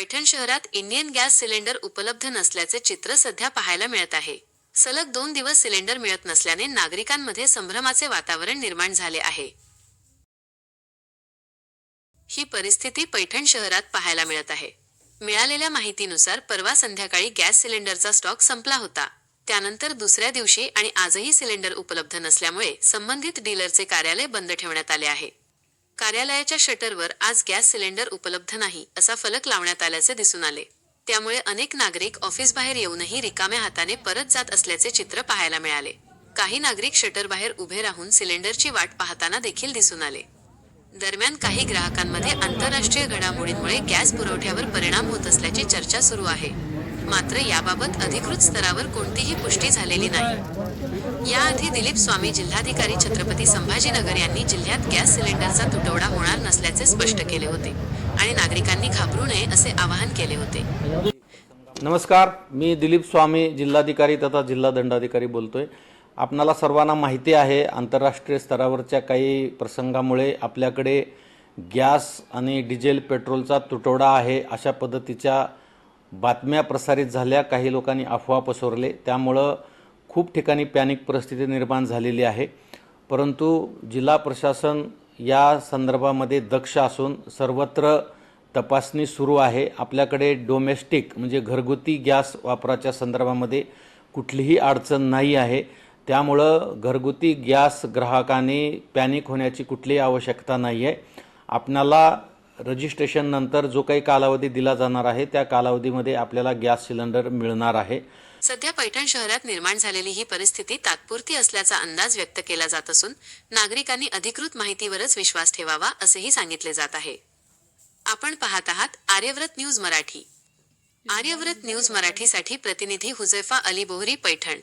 पैठण शहरात Indian gas cylinder उपलब्ध नसल्याचे चित्र सध्या पाहायला मिळत आहे। सलग 2 दिवस सिलेंडर मिळत नसल्याने नागरिकांमध्ये संभ्रमाचे वातावरण निर्माण झाले आहे। ही परिस्थिती पैठण शहरात पाहायला मिळत आहे। मिळालेल्या माहितीनुसार परवा संध्याकाळी गॅस सिलेंडरचा स्टॉक संपला होता। त्यानंतर दुसऱ्या दिवशी आणि आजही सिलेंडर उपलब्ध नसल्यामुळे संबंधित डीलरचे कार्यालय बंद ठेवण्यात आले आहे। कार्यालयाच्या शटरवर आज गॅस सिलेंडर उपलब्ध नाही असा फलक लावण्यात आल्याचे दिसून आले। त्यामुळे अनेक नागरिक ऑफिस बाहेर येऊनही रिकाम्या हाताने परत जात असल्याचे चित्र पाहायला मिळाले। काही नागरिक शटर बाहेर उभे राहून सिलेंडरची वाट पाहताना देखील दिसून आले। दरम्यान काही ग्राहकांमध्ये आंतरराष्ट्रीय घडामोडींमुळे गॅस पुरवठ्यावर परिणाम होत असल्याची चर्चा सुरू आहे। मात्र याबाबत अधिकृत स्तरावर कोणतीही पुष्टी झालेली नाही। याआधी दिलीप स्वामी जिल्हाधिकारी छत्रपती संभाजीनगर यांनी जिल्ह्यात गॅस सिलेंडरचा तुटवडा होणार नसल्याचे स्पष्ट केले होते आणि नागरिकांनी घाबरू नये असे आवाहन केले होते। नमस्कार, मी दिलीप स्वामी जिल्हाधिकारी तथा जिल्हा दंडाधिकारी बोलतोय। आपणाला सर्वांना माहिती आहे, आंतरराष्ट्रीय स्तरावरच्या काही प्रसंगामुळे आपल्याकडे गॅस आणि डिझेल पेट्रोलचा तुटवडा आहे अशा पद्धतीच्या बातम्या प्रसारित झाल्या। काही लोकांनी अफवा पसरवले, त्यामुळं खूप ठिकाणी पॅनिक परिस्थिती निर्माण झालेली आहे। परंतु जिल्हा प्रशासन या संदर्भामध्ये दक्ष असून सर्वत्र तपासणी सुरू आहे। आपल्याकडे डोमेस्टिक म्हणजे घरगुती गॅस वापराच्या संदर्भामध्ये कुठलीही अडचण नाही आहे। त्यामुळं घरगुती गॅस ग्राहकांनी पॅनिक होण्याची कुठलीही आवश्यकता नाही आहे। आपणाला रजिस्ट्रेशन नंतर जो काही कालावधी दिला जाणार आहे त्या कालावधीमध्ये आपल्याला गॅस सिलेंडर मिळणार आहे। सध्या पैठण शहरात निर्माण झालेली ही परिस्थिती तात्पुरती असल्याचा अंदाज व्यक्त केला जात असून नागरिकांनी अधिकृत माहितीवरच विश्वास ठेवावा असेही सांगितले जात आहे। आपण पाहत आहात आर्यव्रत न्यूज मराठी। आर्यव्रत न्यूज मराठीसाठी प्रतिनिधी हुजैफा अली बोहरी, पैठण।